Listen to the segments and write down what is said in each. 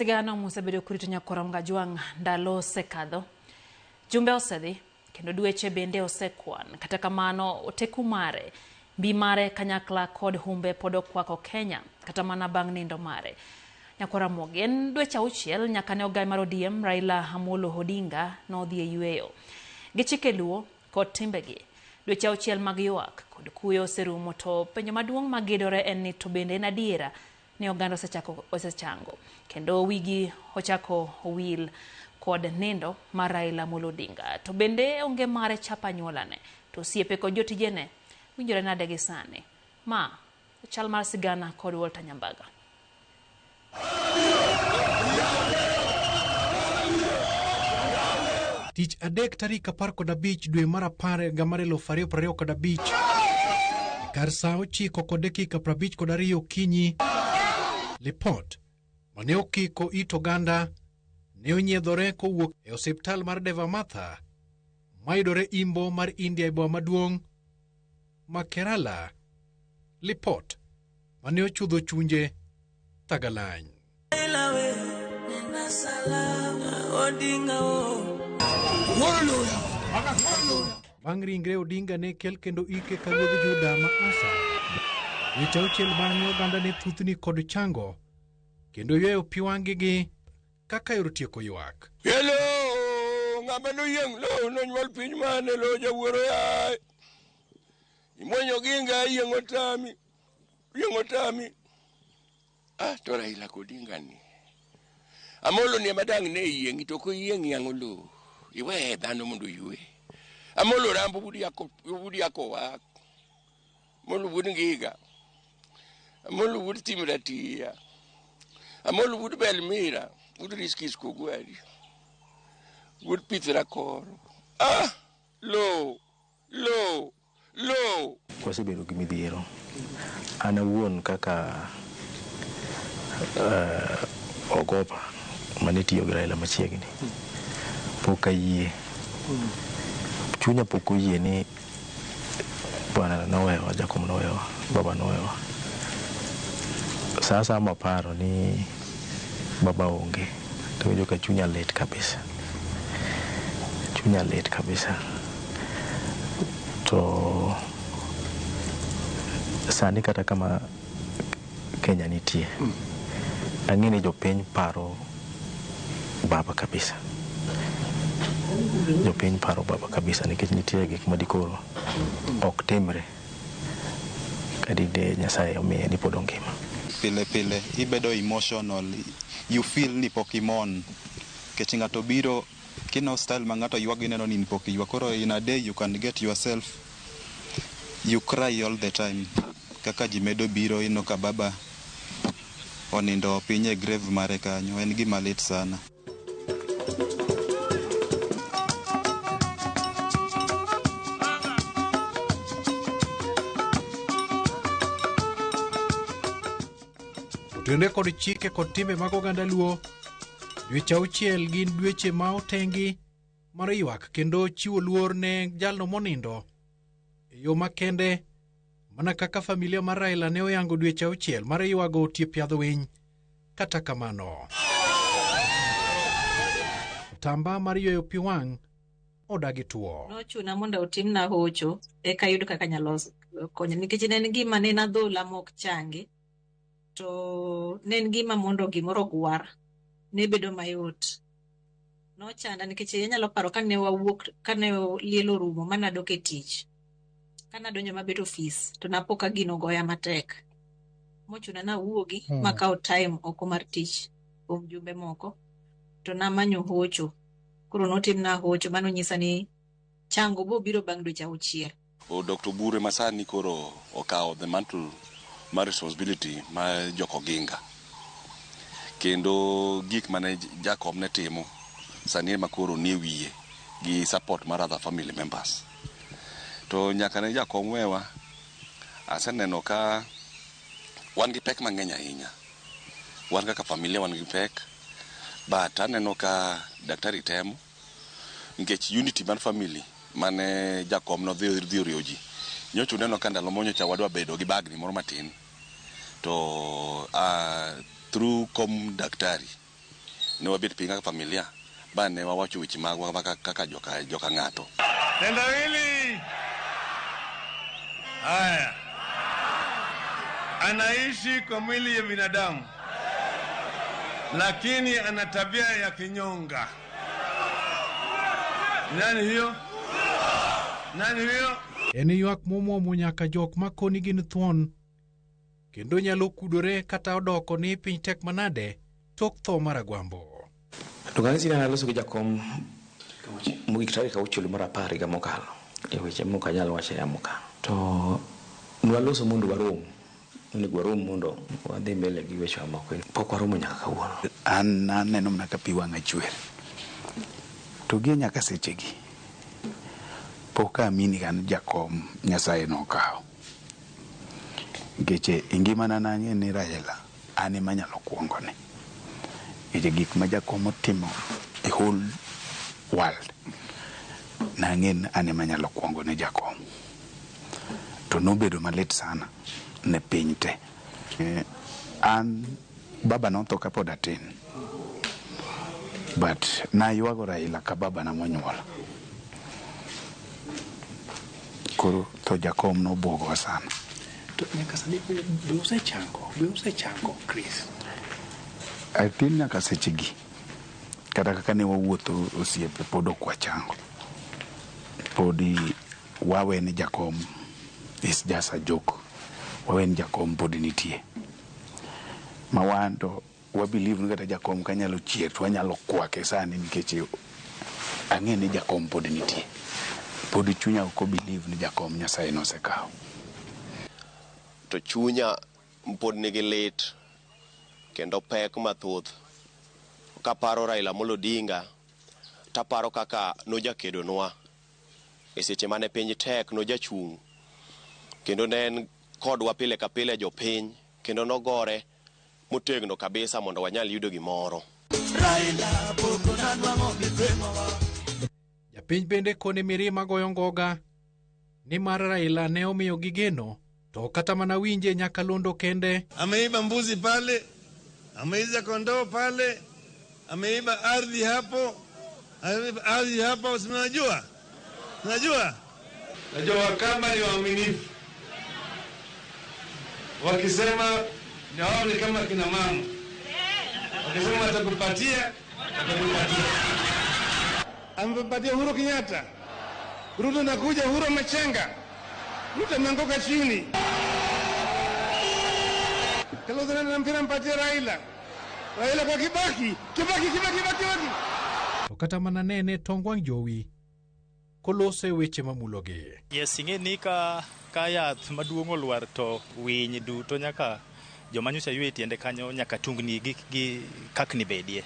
Sigano mosebedo kurito nyakora Mgajwang' ndalo sekadho. Jumbe osedhi kendo dweche bende osekwan. Kata kamano oteku mare, mbi mare kanyakla kod humbe pod okwako Kenya kata mana bang' nindo mare. Nyakora Mogen dweche 6 nyaka ne ogai mar ODM Raila Amolo Odinga nodhi e yueyo. Gi chike luo kod timbegi. Dweche 6 mag ywak kod kuyo oserumo, to penjo maduong' magidore en ni to bende en adiera ne oganda osechango kendo wigi ochako owil kod nindo mar Raila Amolo Odinga. To bende onge mare chapa nyuolane, to osiepe kod jotijene winjore nade gi sani. Ma chal mar sigana kod Walter Nyambaga. Tich adek tarik 15 dwe mar 10 higa mar 2025 kar saa 9:52 okinyi. Lipot mane okiko it oganda ne onyiedhore kowuok e osiptal mar Deva Matha mayudore Imbo mar India e boma maduong' ma Kerala. Lipot mane ochudho chunje Tagalany. Bang' ringre Odinga ne kel kendo ike ka ruodh Juda ma Asa. Dweche 6 bang'e oganda ne thuthni kod chango kendo yweyo pi wang'gi kaka yor tieko ywak. Hello, ng'ama noyieng' lo nonyuol piny mane lo jawuoro yae. Imwenyo ginga yieng' otami. To Raila Odinga ni. Amolo ni madang' ne yieng' to ko yieng' yang' lo. Iwe dhano mondo yue. Amolo rambo budi yako wak. Molo budi ngiga. Amolo budi timratia. Amolo budi belmira. Budi riskis kogwari. Budi pithra koro. Lo. Kwasebedo gi midhiero. Ana wuon kaka ogopa mane tiyo gi Raila machiegni. Pok ayie. Chunya pok oyie ni bwana nowewa, jakom nowewa, baba nowewa. Sasa maparo ni baba onge. To ka chunya lit kabisa. To sani kata kama Kenya nitie, ang'e ni jopiny paro baba kabisa. Nikech nitie gik madikoro ok timre kadide Nyasaye omiye ni pod ongima. Pile ibedo emotional, you feel ni pok imon. Kech ng'ato biro kino style ma ng'ato ywagi neno ni pok ywak. Koro in a day you can get yourself, you cry all the time. Kaka jimedo biro ino ka baba onindo pinye grave mare kanyo, en gima lit sana. Otende kod chike kod timbe mag oganda luo, dweche 6 gin dweche ma otengi mar ywak kendo chiwo luor ne jalno monindo e yo makende, mana kaka familia mar Raila ne oyango dweche 6 mar ywago tie piadho winy. Kata kamano, tamba mar yweyo pi wang' odagi tuo. Nochuna mondo otimna hocho eka yud kaka nyalo konyo, nikech ne en gima ne adhola mok changi. To ne en gima mondo gimoro gwar ne bedo mayot. Nochanda nikech anyalo paro kane wawuok, kane lielo rumo manadok e tich. Kana donjo mabet ofis to napoka gino goya matek. Mochuna na wuogi makao time oko mar tich kuom jumbe moko. To namanyo hocho. Koro notimna hocho, mano nyisa ni chango bo biro bang' dweche 6. Dr. Bure masani koro okawo the mantle my responsibility my Joko Ginga. Kendo gik mane Jacob ne timo sani makoro ni wiye gi support mar other family members. To nyaka ne Jacob wewa aseneno ka wan gi pek mang'eny ahinya. Wan kaka familia wan gi pek, but aneno ka daktari temo nikech unity mar family mane Jacob no dhi orioji. Nyocho neno ka ndalo monyo cha wadwa bedo gi bagni moro matin. To through daktari ne wabet piny kaka familia ba ne wawacho weche magwa kaka joka ng'ato. Tendawili haya anaishi kwa mwili ya binadamu, lakini ana tabia ya kinyonga. Nani hiyo? Nani hiyo? En ywak momuomo nyaka jok makoni gin thuon, kendo nyalo kudore kata odoko ni piny tek manade tok tho maragwambo. Tungani na loso gi jakom mugik tarik 6 mar 10 higa mokalo e weche moko anyalo wacho ya moka to nwaloso mondo warom mondo wadhi mbele gi weche moko pok waromo nyaka kawuono. An neno mana ka pi wang'a chwer to gi nyaka sechegi pok amini gan jakom Nyasaye nokawo, nikech e ngimana nang'e ni Raila an ema nyalo kuongone nikech gik ma jakom otimo e whole world nang'e an ema nyalo kuongone jakom, to nobedo malit sana ne piny te. An baba notho kapod atin, but naywago Raila ka baba na monyuola, koro to jakom nobuogowa sana. To nyaka sani be usechango Chris? Atin nyaka sechegi kata kaka ne wawuotho osiepe pod ok wachango, podi wawe ni jakom is just a joke, wawe ni jakom pod nitie ma wan to wabelieve ni kata jakom kanyalo chier to wanyalo kwake sani nikech ang'e ni jakom pod nitie, pod chunya ok believe ni jakom Nyasaye nosekawo. To chunya pod nigi lit kendo pek mathoth kaparo Raila Amolo Odinga, taparo kaka nojakedonwa e seche mane piny tek, nojachung' kendo ne en kodwa pile ka pile jopiny, kendo nogore motegno kabisa mondo wanyal yudo gimoro. Japiny bende kone mirima goyo ngoga ni mar Raila ne omiyo gigeno, to kata mana winje nyaka londo kende. Ameiba mbuzi pale, ameiza kondoo pale, ameiba ardhi hapo, usinajua? Najua kama ni waaminifu, wakisema ni wao ni kama kina mama, wakisema watakupatia. Amepatia Uhuru Kenyatta, Ruto nakuja, Uhuru amechenga, Ruto ameanguka chini. Kalonzo na mpira mpatia Raila kwa Kibaki. To kata mana nene tongwang' jowi kolose weche mamulogi. Yes, ing'e ni ka yath maduong' olwar to winy duto nyaka joma nyocha ywe tiende kanyo nyaka tungni gi kakni bedie.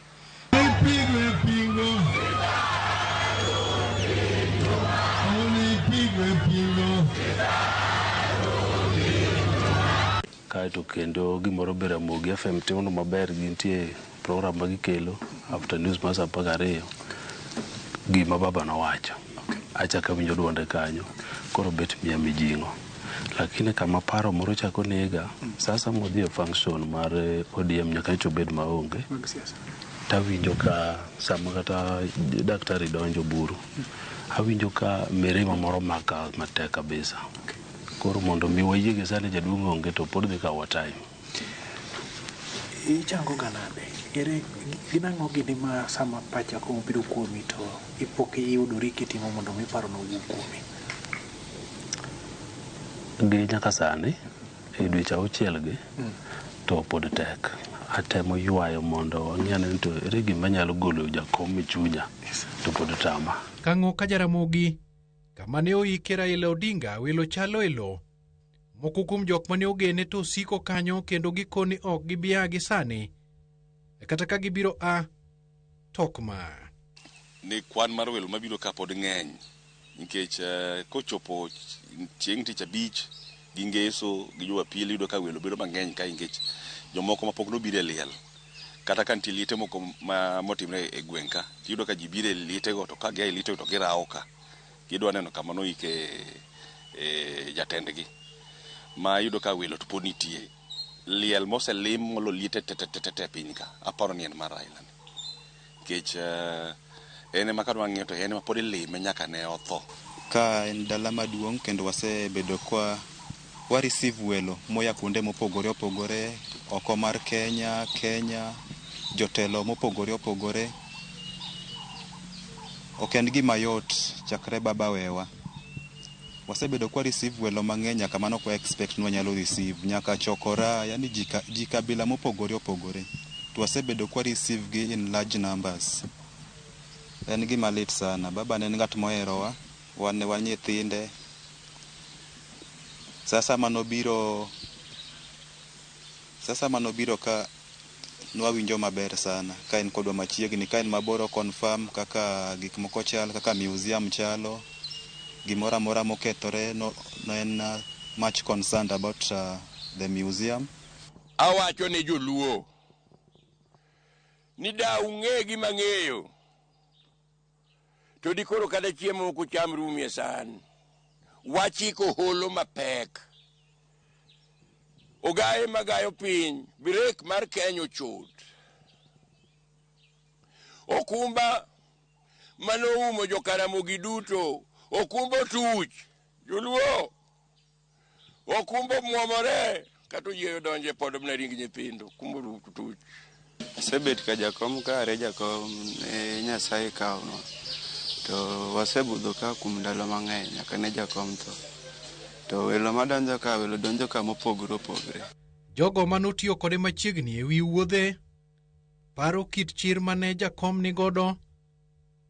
Kaeto kendo gimoro bera Mogi FM timono maber, gintie program ma gikelo after news ma saa 12 gima baba nowacho. Achaka winjo duonde kanyo, koro bet miya mijing'o. Lakini kama paro moro chako nega, sasa modhi e function mar ODM nyaka to bed maonge. Tawinjo ka sama kata daktari donjo buru, awinjo ka mirima moro maka matek kabisa. Koro mondo mi wayiege sani jaduong' onge to pod dhi kawo time. Ichango ganade? Ere ginang'o gini ma sama pacha komo biro kuomi to ipoke iyudori kitimo mondo mi paro nowuok kuomi? Gi nyaka sani e dweche 6 gi to pod tek. Atemo ywayo mondo ang'e to ere gima nyalo golo jakom e chunya to pod tama. Kang'o ka Jaramogi kama ne oike Raila Odinga welo chalo elo. Moko kuom jok mane ogene to siko kanyo kendo gikoni ok gibia gi sani. Kata ka gibiro tokma. Ni kwan mar welo mabiro ka pod ng'eny, nikech kochopo chieng' tich abich gi ngeso gi Jumapili yudo ka welo bedo mang'eny ka, nikech jomoko mapok nobiro e liel kata ka nitie liete moko motimre e gweng' ka, yudo ka ji biro e lietego to ka gia e lietego to girawo ka gidwa neno kama noike jatendgi, ma yudo ka welo to pod nitie. Liel moselim molo liete tete piny ka, aparo ni en mar Raila ni. kech ene makadwa ng'iyo to ene mapod ilime nyaka ne otho. Ka en dala maduong' kendo wasebedo wa receive welo moya kuonde mopogore opogore oko mar Kenya, jotelo mopogore opogore. Ok en gima yot chakre baba wewa. Wasebedo kwa receive welo mang'eny nyaka mano kwa expect ni wanyalo receive nyaka chokora, yani ji kabila mopogore opogore. To wasebedo kwa receive gi in large numbers. En gima lit sana. Baba ne ng'at moherowa, wan ne wan nyithinde. Sasa manobiro ka nwawinjo maber sana ka en kodwa machiegni, ka en maboro confirm kaka gik moko chal, kaka museum chalo, gimora mora mokethore no en much concerned about the museum. Awacho ne joluo ni da ung'e gima ng'eyo to dikoro kada chiemo kucham rumie san wachiko holo mapek ogaye magayo piny brek mar Kenya ochot okumba manoumo jokaramogi duto okumba tuch joluo okumba muomore kata oyieyo donje pod mna ring nyithindo okumba tuch. Sebet ka jakom kare jakom Nyasaye kawno to wasebudho ka kuom ndalo mang'eny nyaka ne jakom tho to welo madonjo ka welo donjo ka mopogore opogore. Jogo manotiyo kode machiegni e wi wuodhe paro kit chir mane jakom ni godo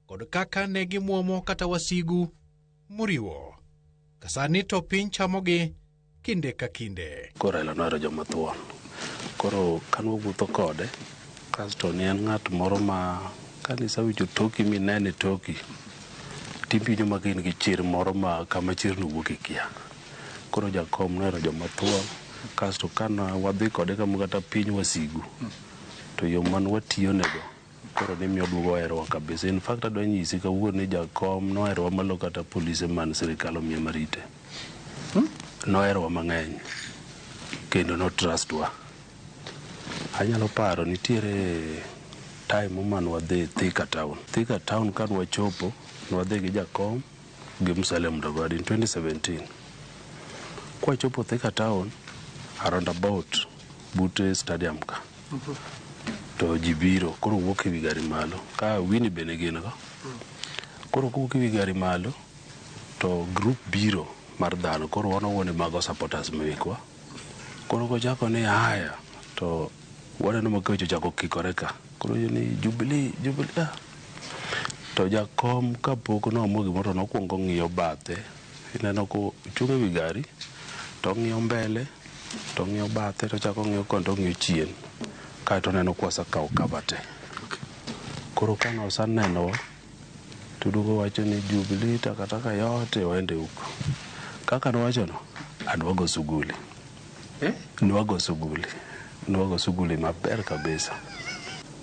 kod kaka ne gimuomo kata wasigu muriwo kasani to piny chamogi kinde ka kinde. Koro elo noero joma thuon. Koro kanwawuotho kode kasto ne en ng'at moro ma kanisa wicho toki minene toki timpinyo ma gin gi chir moro ma kama chirno wuok ikia. Koro jakom noero joma thuon kasto kana wadhi kode kama kata piny wasigu to yo man watiyonego koro ne miyo duogo herowa kabisa. In fact adwa nyisi kawuono ni jakom noherowa malo kata polise man sirikal omiyo marite. Noherowa mang'eny kendo no trustwa. Anyalo paro nitiere time man wadhi Thika Town. Thika Town kan wachopo nwadhi gi jakom gi Musalem Mudavadi in 2017. Kwa chopo Thika Town around about but stadium ka. To jibiro koro wuok ewi gari malo ka wini bene gin go. Koro kuwuok ewi gari malo to group biro mar dhano koro wanowone mago supporters mekwa. Koro kochako ni haya to waneno makocho chako kikore ka. Koro ni Jubilee to jakom kapok nomo gimoro nokwongo ng'iyo bathe. Ineno ko chunge wi gari to ng'iyo mbele to ng'iyo bathe to chako ng'iyo kon to ng'iyo chien kaeto neno kwasa kawo kabate. Koro kano osaneno to duogo wacho ni Jubilee takataka yote waende huko. Kaka nowachono adwago suguli. Nwago suguli maber kabisa.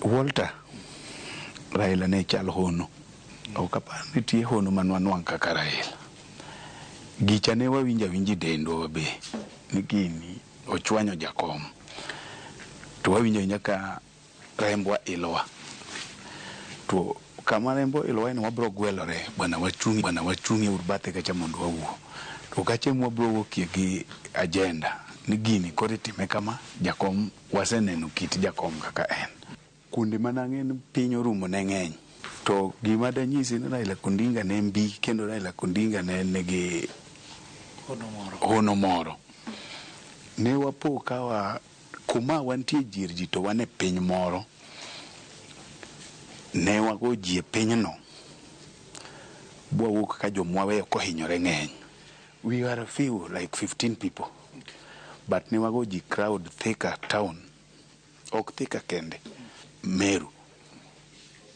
Walter, Raila ne chal hono. Okapar nitie hono manwanwang' kaka Raila. Gicha ne wawinji dendwa wabe. Ni gini ochwanyo jakom. To wawinjo nyaka rembwa ilowa. To kama rembo ilowa ni wabro gwelore bwana wachungi urbate kacha mondo wawuo. To kache mwabro wuokie gi agenda. Ni gini kore time kama jakom waseneno kit jakom kaka en. Kundi manang'en piny orumo ne ng'eny. To gima danyisi ni Raila Odinga ne mbi kendo Raila Odinga ne nigi hono moro. Ne wapo kawa kuma wantie jirji to wane piny moro. Ne wago ji e pinyno. Bwawuok ka jomwaweyo kohinyore ng'eny. We are a few like 15 people. But ne wago ji crowd Thika Town. Ok Thika kende. Meru.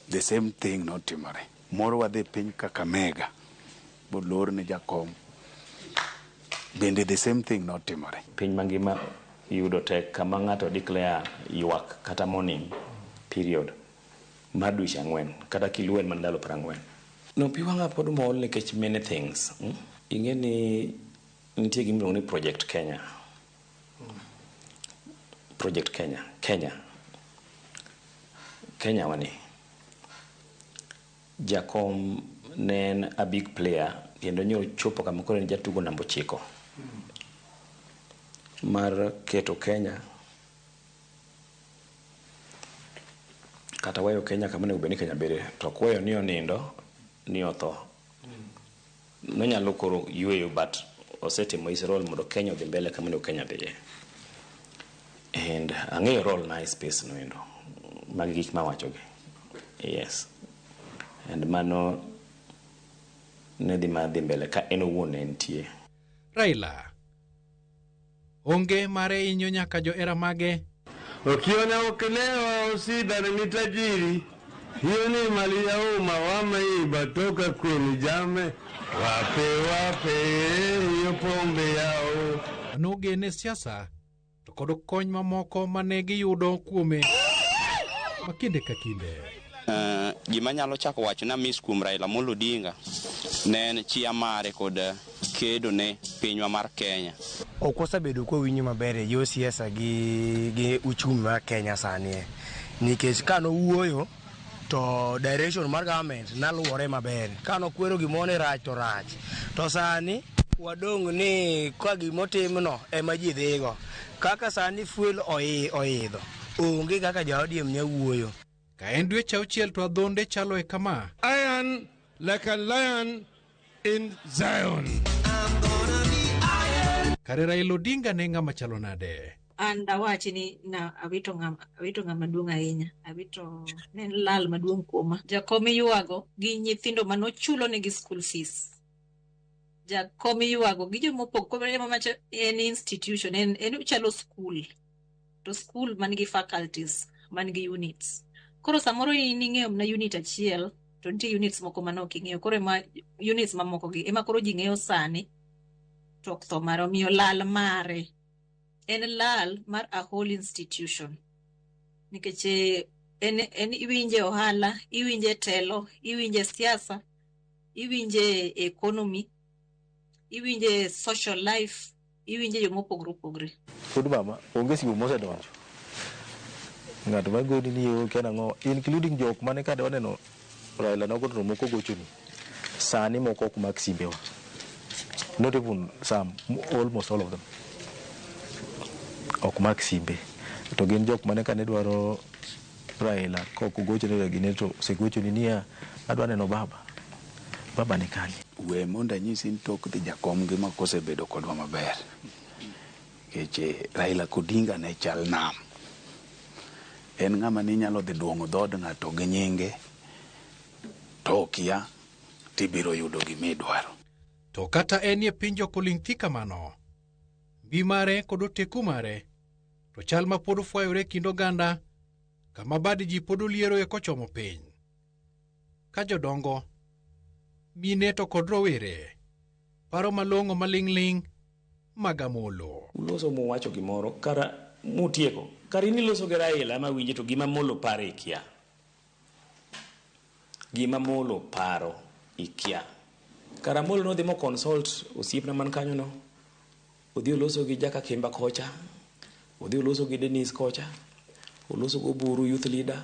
The same thing notimore. Moro wadhi piny Kakamega. Bolor ne jakom. Bende the same thing notimore. Piny mangima yudo tek kama ng'ato declare ywak kata morning period mar dweche 4 kata kilwen man ndalo 40. No pi wang'a pod mol nikech many things. Ing'e ni nitie gimiluongo ni Project Kenya. Project Kenya wani. Jakom ne en a big player kendo nyo chopo kama koro en jatugo namba 9 mar keto Kenya kata weyo Kenya kama ne ubeni Kenya bere to kweyo ni onindo ni otho nonyalo koro yueyo but osetimo his role mondo Kenya odhi mbele kama ne Kenya dhiye and ang'eyo role na space no endo magi gik mawachogi yes and mano ne dhi madhi mbele ka en owuon entie. Raila onge mare inyo nyaka jo era mage. Ukiona ukelewa usida ni tajiri, hiyo ni mali ya umma, wameiba toka kwenu jame, wape hiyo pombe yao. Anoge ne siasa to kod kony mamoko mane giyudo kuome makinde ka kinde. Gima nyalo chako wacho na Miss kuom Raila Amolo Odinga ne en chia mare kod kedo ne pinywa mar Kenya. Ok osebedo ko winyo maber e yo siasa gi uchumi mar Kenya sani. Nikech kano wuoyo to direction mar government naluwore maber. Kano kwero gimone rach to rach. To sani wadong ni kwa gimotimno ema ji dhigo. Kaka sani fuel oidho. Onge kaka jaodiem nya wuoyo. Ka en dweche 6 to adhonde chalo e kama. Iron like a lion in Zion. Kare Raila Odinga ne ng'ama chalo nade? An dawachi ni na awito ng'ama duong' ahinya. Awito ne lal maduong' kuoma. Jakom yuago gi nyithindo manochulo negi school fees. Jakom yuago gi jomopogore mamacho en institution en chalo school. To school man gi faculties, man gi units. Koro samoro ing'eyo na unit achiel to nitie units moko manok ing'eyo. Koro units mamoko gi ema koro ji ng'eyo sani. Tok tho maro miyo lal mare en lal mar a whole institution nikech en iwinje ohala, iwinje telo, iwinje siasa, iwinje economy, iwinje social life, iwinje yo mopogore. Pod mama onge sigo mose donjo ng'ato magodi ni yo kena ngo including jok mane kade waneno Raila nogoto moko gochoni sani moko ok mak simbewa. Not even some, almost all of them. Ok mak simbe. To gin jok mane kane dwaro Raila kok gocho ne gine to segocho ni nia adwa neno baba ni kanye. We monda nyisi tok dhi jakom gi makosebedo kodwa maber. Keche Raila Odinga ne chal nam. En ng'ama ni nyalo dhi duongo dhod ng'ato gi nyinge tokia tibiro yudo gimidwaro. To kata enie pinjo koling' thi kamano, mbi mare kod oteku mare, to chal ma pod fwayore kind oganda, kama bad ji pod oliero e kochomo piny. Ka jodongo, mine to kod rowere, paro malong'o maling'ling' mag Amolo. Uloso muwacho gimoro, kara mutieko, kara iniloso gi Raila ma winje to gima Amolo paro ikia. Gima Amolo paro ikia. Kara Amolo no dhi mo consult osiepna man kanyo no. Odhi oloso gi Jaka Kimba kocha. Odhi oloso gi Dennis kocha. Oloso go Buru youth leader.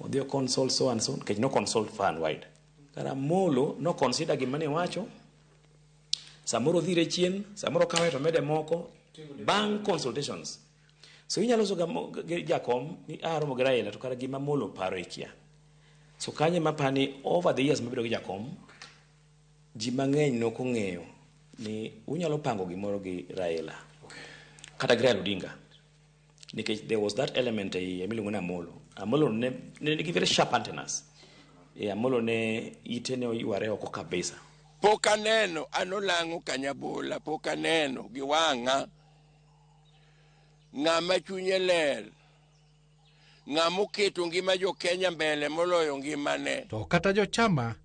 Odhi consult so and so. Kech no consult far and wide. Kara Amolo no consider gima ne wacho. Samoro dhire chien. Samoro kawe to mede moko. Bang consultations. So inya loso gi Jakom ni aromo gi Raila to kara gima Amolo paro ikia. So kanye mapani over the years mabedo gi Jakom. Ji mang'eny no kong'eyo ni unyalo pango gimoro gi Raila. Kata Raila Odinga. Nikech there was that element miluongo ni Amolo. Amolo ne nigi very sharp antennas. Amolo ne ite ne oyware oko kabisa. Pok aneno anolang'o kanyabola, pok aneno gi wang'a ng'ama chunye ler, ng'ama oketo ngima jo Kenya mbele moloyo ngimane. To kata jo chama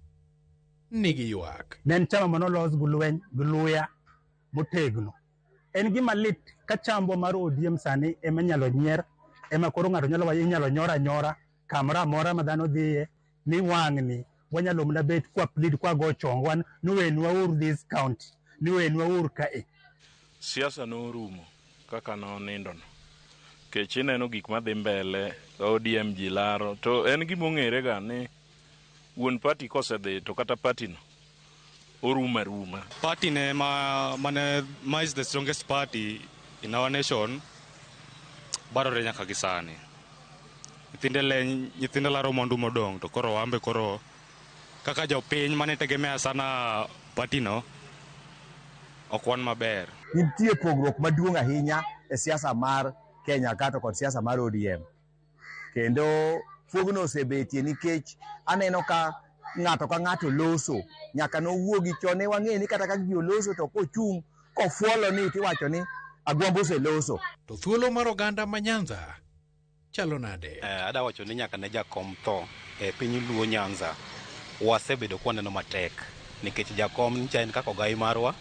nigi ywak. Ne chama manolos gi luya motegno. En gima lit ka chambwa mar ODM sani ema nyalo nyier, ema koro ng'ato nyalo wayo nyalo nyora nyora kamora mora ma dhano dhiye ni wang'ni wanyalo mna bet kwa plead kwa go chongwan ni wenwa ur this county ni wenwa ur kae. Siasa no rumo kaka no nindo no. Kech ineno gik madhi mbele ODM jilaro to en gima ong'ere ga ni wuon party kosedhi to kata party no oruma ruma. Party ne ma is the strongest party in our nation barore nyaka gisani. Nyithinde laro mwandu modong to koro wambe koro kaka jopiny mane tegemea sana party no okwan maber. Nitie pogruok maduong' ahinya e siasa mar Kenya kata kod siasa mar ODM. Kendo fuogno osebetie nikech aneno ka ng'ato ka ng'ato loso nyaka nowuogi chone wang'e ni kata ka gio loso to kochung' kofuolo ni tiwacho ni Agwambo oseloso. To thuolo mar oganda ma Nyanza chalo nade? Ada wacho ni nyaka ne jakom tho e piny Luo Nyanza wasebedo kwaneno matek nikech jakom nicha en kaka ogai marwa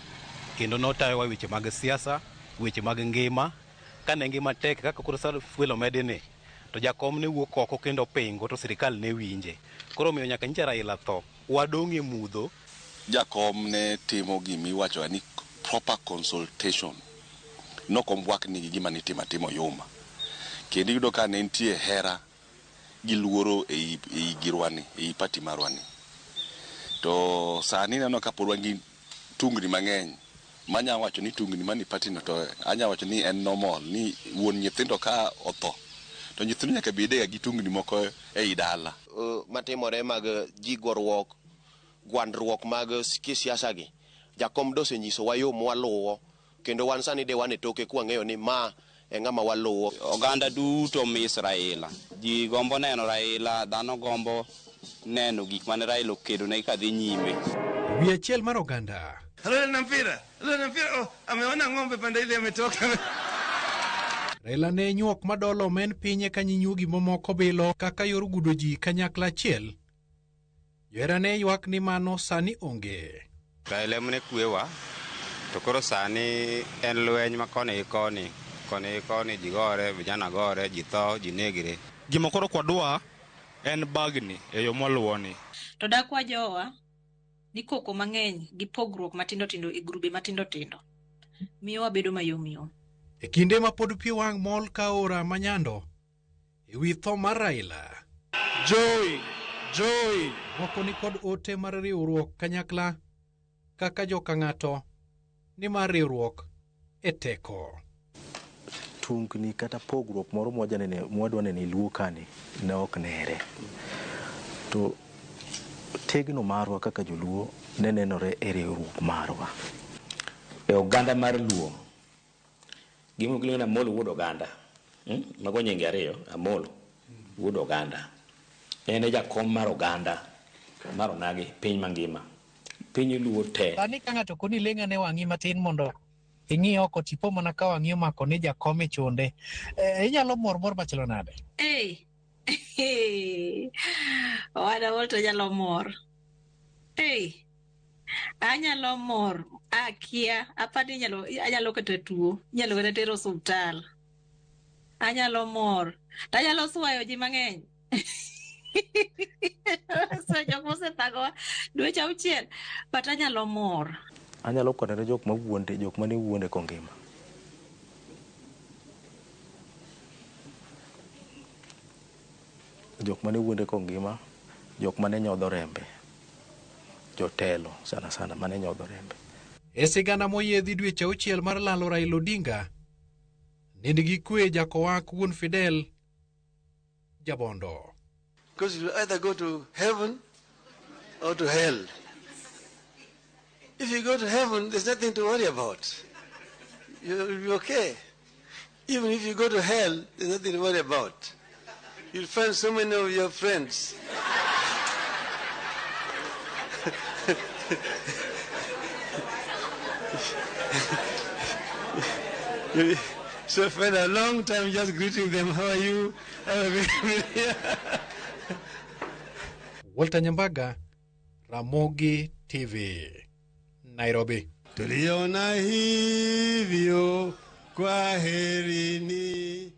kendo notayowa weche mag siasa, weche mag ngima. Kane ngima tek kaka koro fuelo medini to jakom ne wuok oko kendo pingo to sirikal ne winje. Koro miyo nyaka nyicha Raila tho wadong' e mudho. Jakom ne timo gimiwacho ni proper consultation. Nokombwak ni gima nitimo yuma. Kendo yudo ka ne nitie hera gi luoro e girwani, e party marwani. To sani neno ka pod wangi tungni mang'eny. Manya wacho ni tungni mani party no to anya wacho ni en normal ni wuon nyithindo ka otho. To nyithindo nyaka bede gi tungni moko e dala. Matimore mag jigorruok, gwandruok mag kisiasa gi. Jakom dose nyiso wa yo mwaluwo kendo wan sani de wan e toke kwa ng'eyo ni ma e ng'ama waluwo. Oganda duto mis Raila. Ji gombo neno Raila, dhano gombo neno gik mane Raila okedo ne kadhi nyime. Wi achiel mar oganda. Raila na mpira. Oh, ameona ng'ombe pande ile ametoka. Raila ne nyuok madolo men pinye kanyinyugi momoko bilo kaka yor gudo ji kanyakla achiel. Johera ne ywak ni mano sani onge. Raila mne kwewa to koro sani en lweny ma koni koni ji gore, vijana gore, ji tho, ji negre. Gima koro kwadwa en bagni e yo moluwoni. To dakwa jowa ni koko mang'eny gi pogruok matindo tindo e grube matindo tindo. Miyo wabedo mayom. E kinde ma pod pi wang' mol ka ora manyando e wi tho mar Raila. Joy moko ni kod ote mar riwruok kanyakla kaka joka ng'ato ni mar riwruok e teko. Tungni kata pogruok moro mwadwa nene Luo kani ne ok nere. To tegno marwa kaka joluo ne nenore e riwruok marwa. E oganda mar Luo gimo gilingo na Amolo wuod oganda. Mago nyinge ariyo, Amolo wuod oganda. En jakom mar oganda mar onagi piny mangima. Piny Luo te. Sani ka ng'ato koni lenga ne wang'i matin mondo ing'i oko tipo mana ka wang'i omako ni jakom e chonde. Inyalo mor machalo nade? Wada wolto nyalo mor. Anyalo mor. Akia. Apani anyalo kata tuo. Anyalo kata tero osuptal. Anyalo mor. Tanyalo suwayo ji mang'eny. Jok mose thagowa dweche 6 but anyalo mor. Anyalo konere jok mane wuonde kongima. Jok mane wuonde kongima, jok mane nyodho rembe. Jotelo sana mane nyodho rembe. E sigana moyiedhi dweche 6 mar lalo Raila Odinga, nindgi kwe jakowak wuon Fidel Jabondo. Because you either go to heaven or to hell. If you go to heaven, there's nothing to worry about. You'll be okay. Even if you go to hell, there's nothing to worry about. You'll find so many of your friends. So spend a long time just greeting them. How are you? Walter Nyambaga, Ramogi TV, Nairobi. Tuliona hivyo, kwaherini.